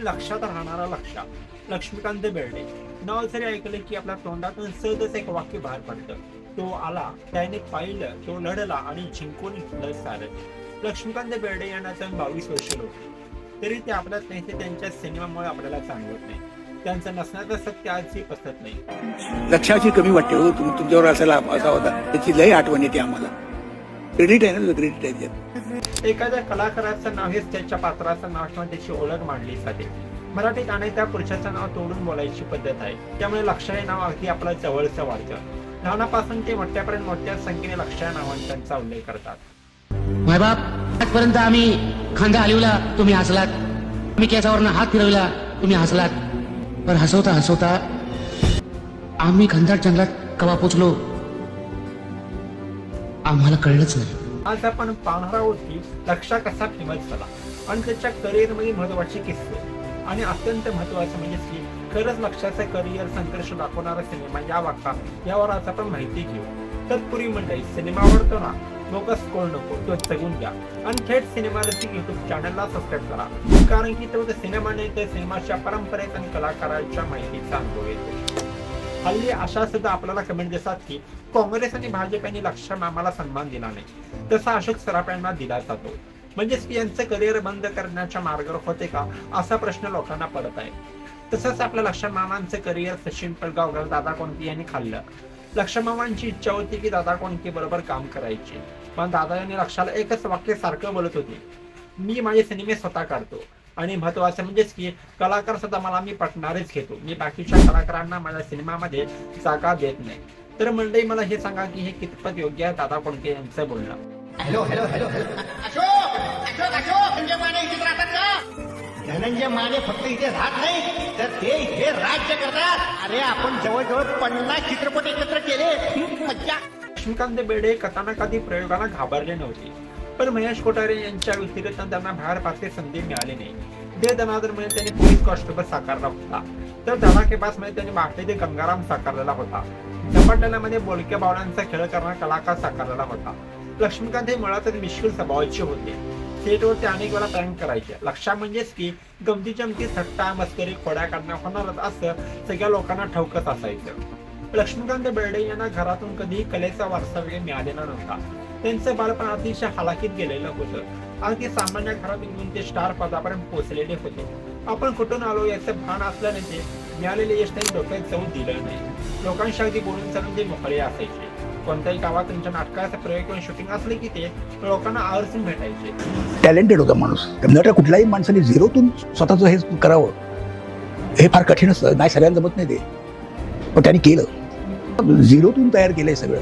लक्षात राहणारा लक्ष्य. लक्ष्मीकांत बेर्डे नाव जरी ऐकले की आपल्या तोंडातून सहजच एक वाक्य बाहेर पडतं. तो आला, त्याने पाहिलं, तो लढला आणि जिंकून घेतलं सारं. लक्ष्मीकांत बेर्डे यांना 22 वर्ष होते, तरी ते आपल्यात नाही, ते त्यांच्या सिनेमामुळे आपल्याला जाणवत नाही. त्यांचं नसण्याचं सत्य आजही पसरत नाही. लक्षाची कमी वाटते हो, तुमच्यावर असा होता, त्याची लय आठवण येते आम्हाला. क्रेडिट आहे ना, क्रेडिट आहे त्यात. एखाद्या कलाकाराचं नाव हेच त्याच्या पात्राचं नाव किंवा त्याची ओळख मांडली जाते. मराठीत अनेकदा पुरुषाचं नाव तोडून बोलायची पद्धत आहे, त्यामुळे लक्ष हे नाव अगदी आपल्या जवळचं वाटतं. लहानापासून ते मोठ्यापर्यंत मोठ्या संख्येने लक्ष या नावांचा उल्लेख करतात. माय बाप, आजपर्यंत आम्ही खांदा हलवला, तुम्ही हसलात. मी केसावरनं हात फिरवला, तुम्ही हसलात. पण हसवता हसवता आम्ही खंदाट जंगलात कवा पोचलो आम्हाला कळलंच नाही. आज आपण पाहणार आहोत की लक्षा कसा फेमस झाला आणि त्याच्या करिअर मध्ये महत्वाचे किस्से. आणि अत्यंत महत्वाचं म्हणजे की खरंच लक्षाचं करिअर संघर्ष दाखवणारा सिनेमा यावर आज आपण माहिती घेऊ. तत्पूर्वी मंडळी, सिनेमा आवडतो ना, बोगस कोण नको, तो जगून घ्या आणि थेट सिनेमा रसिक युट्यूब चॅनलला सबस्क्राईब करा, कारण की तो सिनेमा नाही तर सिनेमाच्या परंपरेत आणि कलाकारांच्या माहितीचा अनुभव येतो. हल्ली अशा सुद्धा आपल्याला कमेंट दिसतात की काँग्रेस आणि भाजप यांनी लक्ष्य मामाला सन्मान दिला नाही, तसा अशोक सराफ यांना दिला जातो. म्हणजेच की यांचं करिअर बंद करण्याच्या मार्गावर होते का, असा प्रश्न लोकांना पडत आहे. तसंच आपल्या लक्ष्मण मामांचं करिअर सचिन पिळगावकर, दादा कोंडके यांनी खाल्लं. लक्ष्मण मामांची इच्छा होती की दादा कोंडके बरोबर काम करायचे, पण दादा यांनी लक्षाला एकच वाक्य सारखं बोलत होते, मी माझे सिनेमे स्वतः काढतो आणि महत्वाचं म्हणजेच की कलाकार सुद्धा मला मी पटणारच घेतो, मी बाकीच्या कलाकारांना माझ्या सिनेमामध्ये जागा देत नाही. तर मंडळी, मला हे सांगा की हे कितपत योग्य आहे दादा कोंडके यांचं बोलणं. Hello hello hello Dhananjay Mane इथे राहतात का? धनंजय माने फक्त इथे राहत नाही तर ते इथे राज्य करतात. अरे आपण जवळजवळ 50 चित्रपट एकत्र केले, खूप मज्जा. लक्ष्मीकांत बेर्डे कथानकादी प्रयोगाला घाबरले नव्हते, पण महेश कोठारे यांच्या व्यतिरिक्त त्यांना बाहेर पाचली संधी मिळाली नाही. दे दनादर मध्ये त्यांनी पोलीस कॉन्स्टेबल साकारला होता, तर धडाकेबाज मध्ये त्यांनी बाटले गंगाराम साकारलेला होता. झपाटण्यामध्ये बोलक्या बावळ्यांचा खेळ करणारा कलाकार साकारलेला होता. लक्ष्मीकांत हे मुळातच मिश्किल स्वभावाचे होते. सेटवर ते अनेक वेळा प्रँक करायचे. लक्ष्या म्हणजेच की गमती जमती, थट्टा मस्करी, खोड्या काढणं होणारच असं सगळ्या लोकांना ठाऊकच असायचं. लक्ष्मीकांत बेर्डे यांना घरातून कधीही कलेचा वारसा वगैरे मिळालेला नव्हता. त्यांचं बालपण अतिशय हालाकीत गेलेलं होतं. अगदी सामान्य घरात येऊन ते स्टार पदापर्यंत पोहोचलेले होते. आपण कुठून आलो याचं भान असल्याने ते मिळालेले यश त्यांनी डोक्यात जाऊन दिलं नाही. लोकांशी अगदी बोलून चालून ते मोकळे असायचे. कोणत्याही गावात त्यांच्या नाटकाचा प्रयोग किंवा शूटिंग असले की ते लोकांना आवर्जून भेटायचे. टॅलेंटेड होता माणूस. त्यामुळे कुठल्याही माणसाने झिरोतून स्वतःच हे करावं हे फार कठीण असतं, नाही सगळ्यांना जमत नाही ते, पण त्यांनी केलं. झिरोतून तयार केलंय सगळं.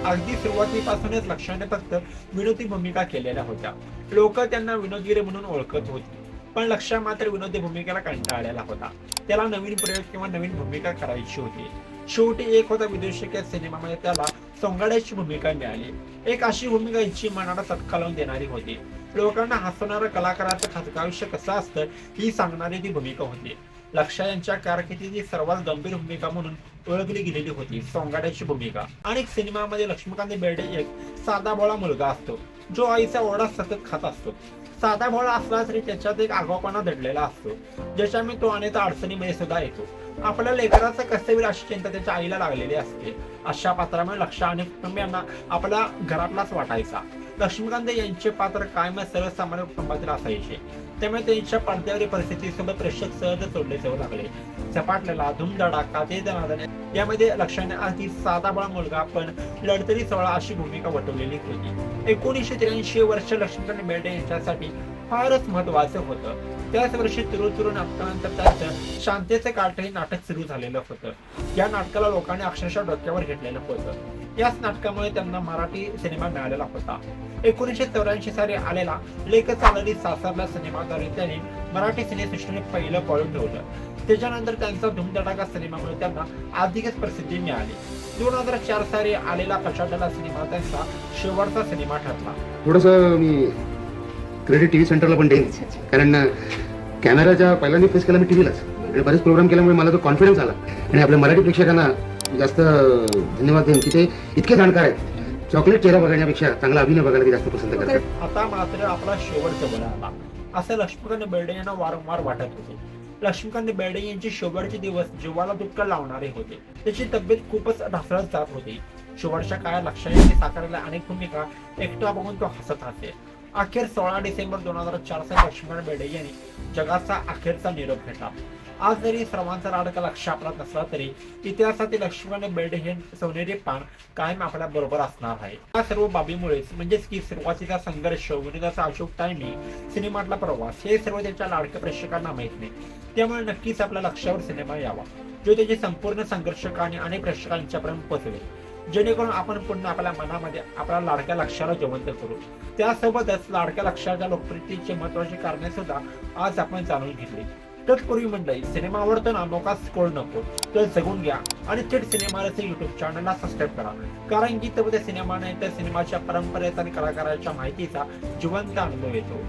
अगदी सुरुवातीपासूनच लक्ष्याने फक्त विनोदी भूमिका केलेल्या होत्या. लोक त्यांना विनोदगिरी म्हणून ओळखत होती, पण लक्ष्या मात्र विनोदी भूमिकेला कंटाळलेला होता. त्याला नवीन प्रयोग किंवा नवीन भूमिका करायची होती. शेवटी एक होता विदूषक या सिनेमामध्ये त्याला सोंगाड्याची भूमिका मिळाली. एक अशी भूमिका जी मनाला चटका लावून देणारी होती. लोकांना हसवणाऱ्या कलाकाराचं खाजगी आयुष्य कसं असतं ही सांगणारी ती भूमिका होती. लक्ष्या यांच्या कारकिर्दीची सर्वात गंभीर भूमिका म्हणून ओळखली गेलेली होती सोंगाड्याची भूमिका. अनेक सिनेमामध्ये लक्ष्मीकांत बेर्डे एक साधा भोळा मुलगा असतो, जो आईचा ओरडा सतत खात असतो. साधा भोळा असला तरी त्याच्यात एक आगाऊपणा दडलेला असतो, ज्याच्यामुळे तो अनेक अडचणीमध्ये सुद्धा येतो. आपल्या लेकराचं कसं होईल अशी चिंता त्याच्या आईला लागलेली असते. अशा पात्रामुळे लक्ष्य अनेक कुटुंबियांना आपल्या घरातलाच वाटायचा. लक्ष्मीकांत यांचे पात्र कायम सर्वसामान्य कुटुंबातील असायचे, त्यामुळे त्यांच्या पडद्यावरील परिस्थितीसोबत प्रेक्षक सहज जोडले जाऊ लागले. झपाटलेला, धूमधडाका, ते दनादने यामध्ये लक्ष्याने अगदी साधा बळा मुलगा पण लढतरी सोहळा अशी भूमिका वटवलेली होती. 1983 वर्ष लक्ष्मीकांत बेर्डे यांच्यासाठी फारच महत्वाचं होतं. त्याच वर्षी तुरु नाटकानंतर त्यांचं शांतेचे काठ हे नाटक सुरू झालेलं होतं. या नाटकाला लोकांनी अक्षरशः डोक्यावर घेतलेलं होतं. याच नाटकामुळे त्यांना मराठी सिनेमा मिळालेला होता. 1984 साली आलेला लेख चालली सासरला सिनेमाद्वारे त्यांनी मराठी सिनेसृष्टीने पहिलं पाऊल ठेवलं. त्याच्यानंतर त्यांचा धूमधडाका सिनेमामुळे त्यांना अधिकच प्रसिद्धी मिळाली. 2004 साली आलेला पछाडलेला सिनेमा त्यांचा शेवटचा सिनेमा ठरला. थोडंसं मी क्रेडिट टीव्ही सेंटरला पण देईन, कारण कॅमेराच्या पहिल्यांदा फेस केला मी टीव्हीलाच, आणि बरेच प्रोग्राम केल्यामुळे मला तो कॉन्फिडन्स आला. आणि आपल्या मराठी प्रेक्षकांना जास्त धन्यवाद देईन की ते इतके जाणकार आहेत. चॉकलेट चेहरा बघण्यापेक्षा चांगला अभिनय बघायला ते जास्त पसंत करतात. आता मात्र आपला शेवट जवळ आला. असं लक्ष्मीकांत बेर्डे यांना वारंवार वाटत होते. लक्ष्मीकांत बेर्डे यांचे शेवटचे दिवस जीवाला दुःख लावणारे होते. त्याची तब्येत खूपच ढासळत जात होती. शेवटच्या काळात लक्षा यांनी साकारलेल्या अनेक भूमिका एकटा बघून तो हसत असे. अखेर 16 डिसेंबर 2004 साली लक्ष्मीकांत बेर्डे यांनी जगाचा अखेरचा निरोप घेतला. आज जरी सर्वांचा लाडका लक्ष आपला नसला तरी इतिहासातील लक्ष्मीकांत बेर्डे हे सोनेरी पान कायम आपल्या बरोबर असणार आहे. या सर्व बाबीमुळेच म्हणजेच की सुरुवातीचा संघर्ष, विनोदाचा अशोक टायमिंग, सिनेमातला प्रवास हे सर्व त्याच्या लाडक्या प्रेक्षकांना माहित नाही. त्यामुळे नक्कीच आपल्या लक्षावर सिनेमा यावा जो त्याची संपूर्ण संघर्ष कहाणी अनेक प्रेक्षकांच्यापर्यंत पोहोचवेल, जेणेकरून आपण पुन्हा आपल्या मनामध्ये आपल्या लाडक्या लक्ष्याला जिवंत करू. त्यासोबतच लाडक्या लक्ष्याच्या लोकप्रियतेची महत्वाची कारणे सुद्धा आज आपण जाणून घेतली. तत्पूर्वी मंडळी, सिनेमा आवडतो ना, मोका स्कोर नको तर जगून घ्या आणि थेट सिनेमाचे युट्यूब चॅनलला सबस्क्राईब करा. कारण की सिनेमा नाही तर सिनेमाच्या परंपरेचा आणि कलाकाराच्या माहितीचा जिवंत अनुभव येतो.